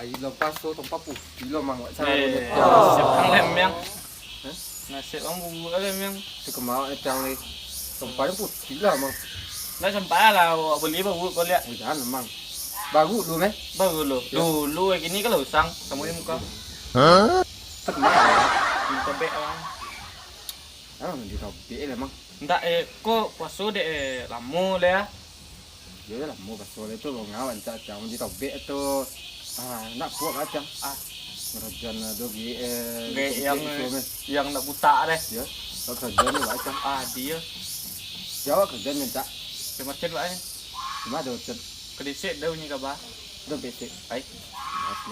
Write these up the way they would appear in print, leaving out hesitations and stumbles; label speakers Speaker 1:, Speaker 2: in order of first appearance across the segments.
Speaker 1: Lagi lepas tu tempat putih lo mang wak sana.
Speaker 2: Siap kang lem yang. Nasib ang bubu lem yang.
Speaker 1: Tu kemau yang ni tempatnya putih lah mang.
Speaker 2: Dah sampai lah awak beli baru kau lihat.
Speaker 1: Jangan mang. Baru dulu meh.
Speaker 2: Baru lo. Dulu gini kalau usang kamu yang muka.
Speaker 1: Tak kemau.
Speaker 2: Minta bek awang.
Speaker 1: Di topik lah mang.
Speaker 2: Ndak kok puasa dek lama le ya.
Speaker 1: Ya lah mau pasal itu lo ngawan cacang di topik tu. Nak buat macam kerajaan tu
Speaker 2: yang nak buta deh.
Speaker 1: Ya. Kerajaan ni macam
Speaker 2: Dia.
Speaker 1: Jawab kerjaan ni tak.
Speaker 2: Macam mana?
Speaker 1: Cuma ada macam
Speaker 2: Kedisik dah punya kabar.
Speaker 1: dah basic.
Speaker 2: Baik.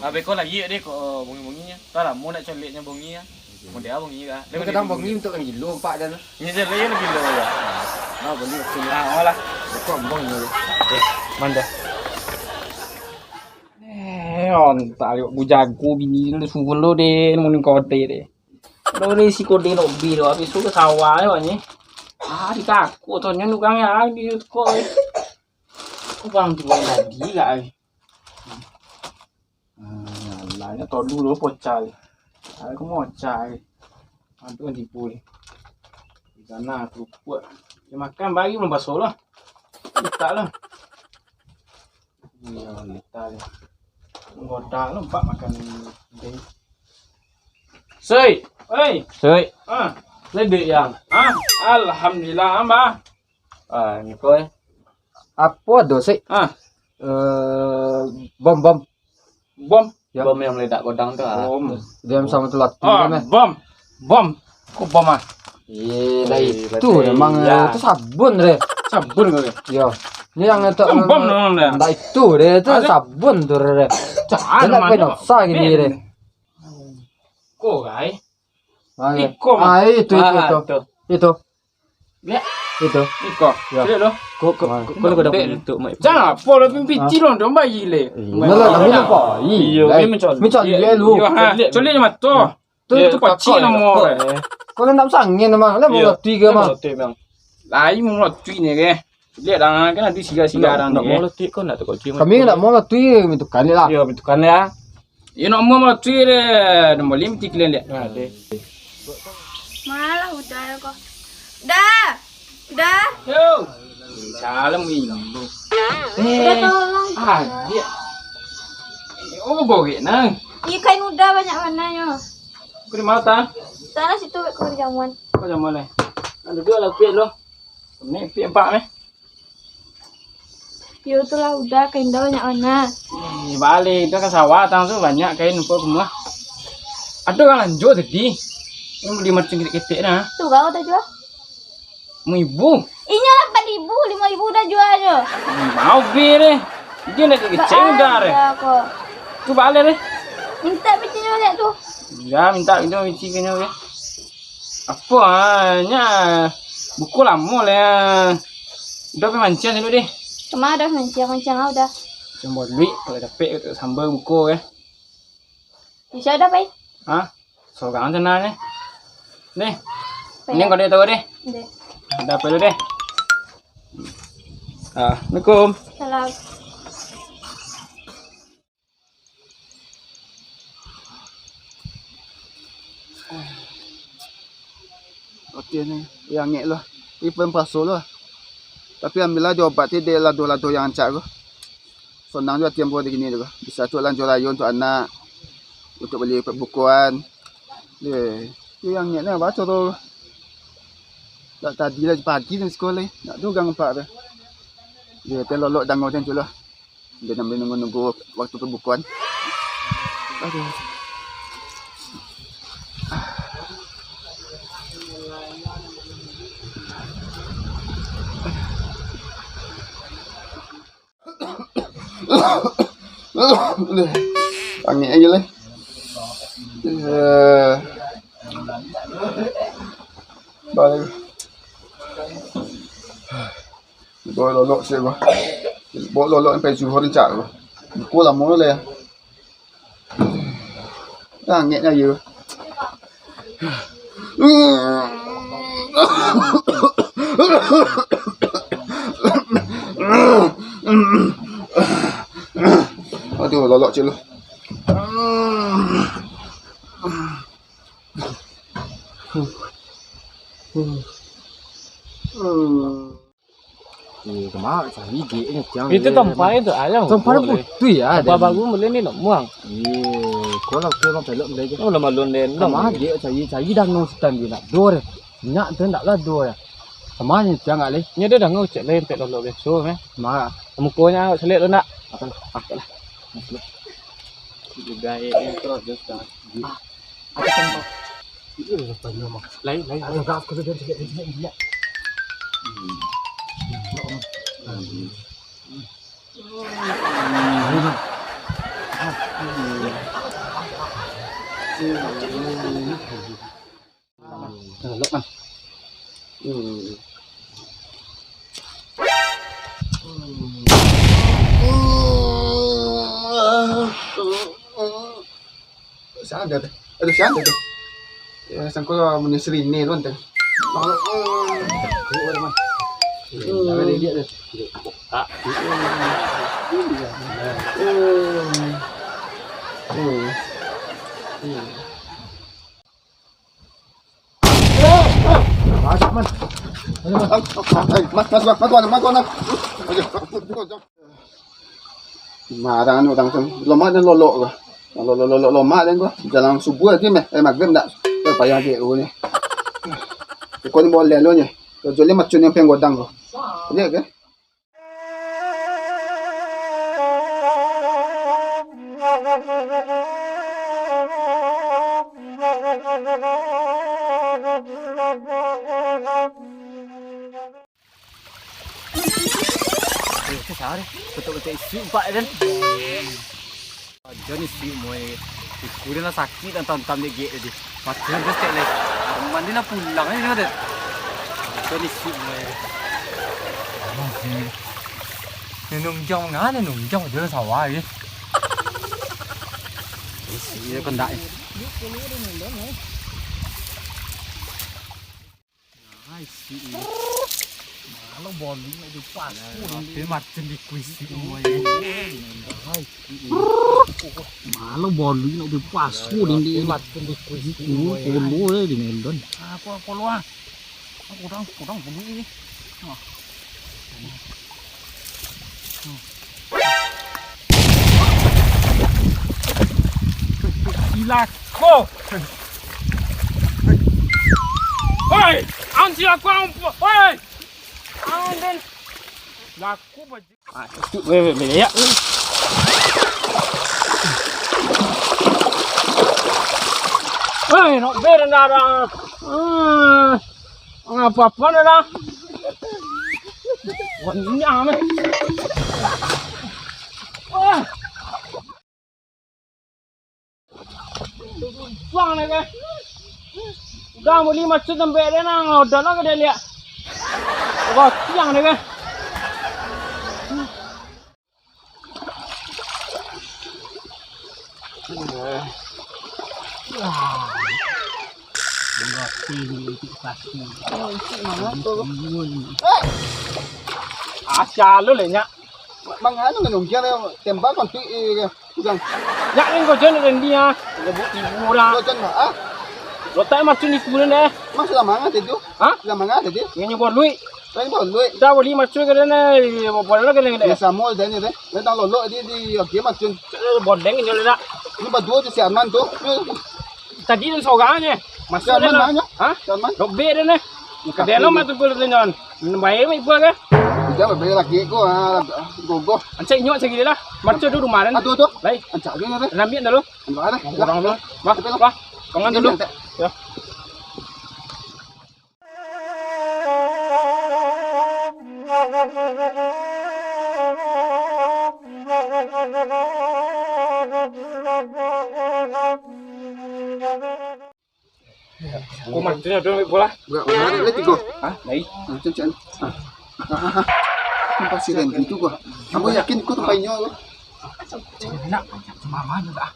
Speaker 2: Habis kau lagi deh kok bungi-bunginya. Tak lah mau nak coliknya bungi ya. Mau dia bungi kah?
Speaker 1: Dia kadang bungi untuk kan gilo empat dan.
Speaker 2: Ni je lagi lagi lo ya.
Speaker 1: Beli macam ni.
Speaker 2: Olah.
Speaker 1: Kau bong ni.
Speaker 2: Manda.
Speaker 3: On tak ada bujago bini lu suruh lu deh mau ni kode deh. Lu ni si kode lo bi lo habis tu ke sawah ni banyak. Di kaku tonya nukang ya di kok. Kau bang tu lagi lah. Lainnya tol dulu pocal. Aku mau cai. Aduh kan tipu ni. Di sana tu buat. Dia makan bagi belum basuh lah. Tak lah. Ya letak ni. Ngoda lompat makan ni. Soi, oi,
Speaker 2: Soi.
Speaker 3: ledek yang. Alhamdulillah amba.
Speaker 2: Ni kau
Speaker 1: Apa do sih? Bom.
Speaker 3: Bom.
Speaker 1: Ya.
Speaker 2: bom yang meledak godang tu
Speaker 3: Bom.
Speaker 1: Dia sama tu latu kan meh.
Speaker 3: Bom. Kok bom ah?
Speaker 1: Lah itu memang itu sabun deh.
Speaker 3: Sabun ke?
Speaker 1: Ya. Ni yang itu
Speaker 3: Bom nong dah.
Speaker 1: Dah itu deh itu sabun tu deh. Dia nak kena sah gini deh.
Speaker 3: Kok gai?
Speaker 1: Itu. Itu.
Speaker 3: Ya.
Speaker 1: Itu.
Speaker 3: Iko.
Speaker 1: Ya.
Speaker 3: Sudah lo.
Speaker 2: kau dah bentuk mai.
Speaker 3: Jangan apa lo pimpi lo dong bayi le.
Speaker 1: Malah kami lupa.
Speaker 2: Iya,
Speaker 1: Mencol dia lu.
Speaker 3: Coli ni mat tu. Tu pacik nomor.
Speaker 1: Kalau nak sangin memang, lah mau tiga mah.
Speaker 3: Lai mau lo tu ni ke. Lihat dah kan ada siga-siga dah
Speaker 2: Nak mau
Speaker 3: ni.
Speaker 2: letih kau nak tu kau cium.
Speaker 1: Kami nak mau tiga bentukan ni lah.
Speaker 2: Ya bentukan ya.
Speaker 3: Ini nak mau tu le. Nombor 5 tik le.
Speaker 2: Ada.
Speaker 4: Malah udah ya kok. Dah.
Speaker 3: Yo. Salam ibu.
Speaker 4: Udah tolong.
Speaker 3: Dia. Oh boleh nang.
Speaker 4: Ikan udah banyak warnanya.
Speaker 3: Kau di mana tan?
Speaker 4: Sana situ kau jamuan.
Speaker 3: Kau jam mana? Ada dua lah piat lo. Ni piat 4 ni.
Speaker 4: Ya itulah udah kain dah banyak warna.
Speaker 3: Balik dah ke sawah tang tu banyak kain apa semua. Ada kan lanjut tadi. Ini beli macam ketek nah.
Speaker 4: Tuh kau udah jual?
Speaker 3: Mau ibu.
Speaker 4: Ini lah 4.000, 5.000 udah jual aja.
Speaker 3: Mau beli deh. Dia nak kecil dah deh.
Speaker 4: Kok.
Speaker 3: Tu balik deh.
Speaker 4: Minta bicinnya lihat tuh.
Speaker 3: Ya minta itu bici kena ya. Apa hanya buku lama lah. Udah pemancing dulu deh.
Speaker 4: Cuma ada mancing ah udah.
Speaker 3: Cuma duit kalau dapat untuk sambal buku ya.
Speaker 4: Bisa ada pai?
Speaker 3: Seorang tenang ni. Nih. Ini kau dah tahu deh.
Speaker 4: Deh.
Speaker 3: Dah perlu deh. Assalamualaikum.
Speaker 4: Salam.
Speaker 5: Okey ni, yang ngek lah. Ini pun pasal lah. Tapi ambillah jawapan dia lado-lado yang ancak tu. Senang juga tiang buat begini tu. Bisa tu lanjut layu untuk anak. Untuk beli perbukuan. Dia yang ngek ni baca tu. Tak tadi lah pagi di sekolah. Nak tu gang 4 tu. Dia telolok dango macam tu lah. Dia nak menunggu waktu perbukuan. Aduh. Angin aja lah. Balik. Rồi lộn xe quá. Bộ lộn phải chú hơn chả quá. Cô làm món này. Nhẹ nhàng gì. Aduh, lolok je lu.
Speaker 1: Kemana cari dia jangan.
Speaker 3: Itu tempat itu aja.
Speaker 1: Tempat putih ya.
Speaker 3: Baba gua beli ni nak muang.
Speaker 1: Kalau kita phải lượm đây chứ.
Speaker 3: Oh lama lon den.
Speaker 1: Kemana dia cari đang nông stand dia nak dua. Nyak tu nak lah dua. Kemana jangan leh.
Speaker 3: Nya dia dah ngau cek lain pek lolo ke. So meh.
Speaker 1: Mana?
Speaker 3: Mukonya selit lu nak.
Speaker 1: Lah.
Speaker 3: Juga ini terus just dah.
Speaker 1: Ada tempat. Itu tempat nama.
Speaker 3: Lain.
Speaker 1: Ada gas kalau dia dia.
Speaker 5: Lộn mà. Sáng được. Aduh, sáng được. Sang có mình xử lý nè luôn tầng. Đó. Jangan dia dia.
Speaker 3: Tak.
Speaker 1: Masuk man.
Speaker 5: Mas con. Mà đang nó đang lo mát nó lộ rồi. Lo mát lên quá. Giờ làm subuh aja meh. Mak gem dak. Payah dia ni. Kau ni boleh lo ni. Kau jual macam yang pengen godang kau. Lihat ke?
Speaker 1: Sao đấy? Betul-betul sumpah kan? Johnny sih moy. Udah nak sakit dan tam dia gate tadi. Macam tu step lagi. Mandi nak pulang ni dia. Johnny sih moy. Nung jong ngá này nung jong đưa sầu ai đi. Đây con đại. Ai xị. Nó bò lính lại được phản. Cái mặt chân đi quỳ xị mồi. Ai xị.
Speaker 3: Mà nó bò lưới nó được quả xua đến đi mặt chân đi quỳ xị. Cô lúa đấy thì này lớn.
Speaker 1: Cô loa. Cô đang phụ nữ đi.
Speaker 3: Gila kau. Oi, anti aku oi. Anden. Laku baju. Ah, weh ya. Oi, nak berenara. Apa dah? Wannya meh. Wah. Buang ni ke? Dah muli macam sampai dia nang, dah lah ke dia lihat. Kau tiang ni ke? Asyik lu lenyap.
Speaker 5: Bang ano nga nung kia tembak kon ti gang.
Speaker 3: Yak ni kau jangan dia. Lebut ibu dah.
Speaker 5: Lo jan ah.
Speaker 3: Lo tak macam ni sebulan dah.
Speaker 5: Mas la manga te tu.
Speaker 3: Ha?
Speaker 5: La manga te tu.
Speaker 3: Yang buat lui.
Speaker 5: Tay bo lui.
Speaker 3: Dah boleh macam ke ni? Boleh lah ke ni?
Speaker 5: Dia samo de ni de. Le dang lo di kia macam
Speaker 3: Boleh ni je dah.
Speaker 5: ni ba dua tu siaman tu.
Speaker 3: Tadi tu sogan ni. Masuk
Speaker 5: Siaman
Speaker 3: dah.
Speaker 5: mana?
Speaker 3: Ha?
Speaker 5: Siaman.
Speaker 3: Robek dah ni. Kadang lo macam tu nyon. Baik mai buat ke?
Speaker 5: Dia ba lagi ko go.
Speaker 3: Ancak nyok sekali lah. Macam tu rumah ni.
Speaker 5: Atu tu.
Speaker 3: Baik.
Speaker 5: Ancak ni de.
Speaker 3: Nambian dulu.
Speaker 5: Angkat dah.
Speaker 3: Orang dulu. Wah. Kongan dulu. Ya. Kau macam tu bola.
Speaker 5: Gak ada tiga.
Speaker 3: Ah, baik.
Speaker 5: Macam. pasti Randy tu gua. Kamu yakin kau tempatnya lo?
Speaker 3: Nak mama juga.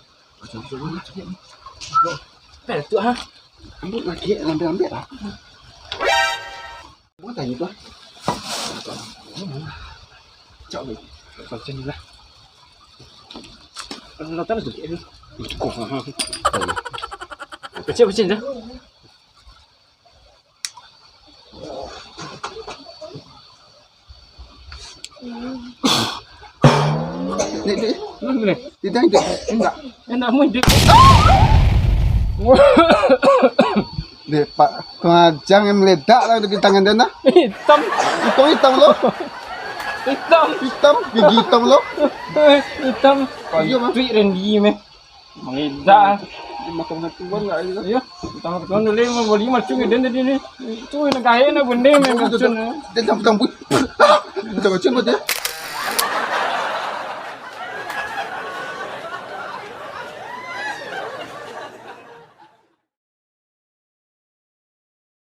Speaker 3: Betul ha.
Speaker 5: Ambil lagi, ambil lah. Buat tadi tu. Cak ni. Macam ni lah.
Speaker 3: Nó tắt được cái kecil dah.
Speaker 5: Ni.
Speaker 3: Ni.
Speaker 5: Dia dah itu.
Speaker 3: Enak mun dik.
Speaker 5: Dia pak kemajang yang meledak lah di tangan dia nah.
Speaker 3: Hitam.
Speaker 5: Hitam lo.
Speaker 3: Hitam.
Speaker 5: Gigi hitam lo.
Speaker 3: Hitam.
Speaker 5: Iya mah.
Speaker 3: Tri Randy meh. Mengida.
Speaker 5: Makan tuan lah itu.
Speaker 3: Ya, tang tuan dulu mah boleh macam ni dan ni. Tu nak kaya nak benda meh macam.
Speaker 5: Dia dah putang. Macam dia.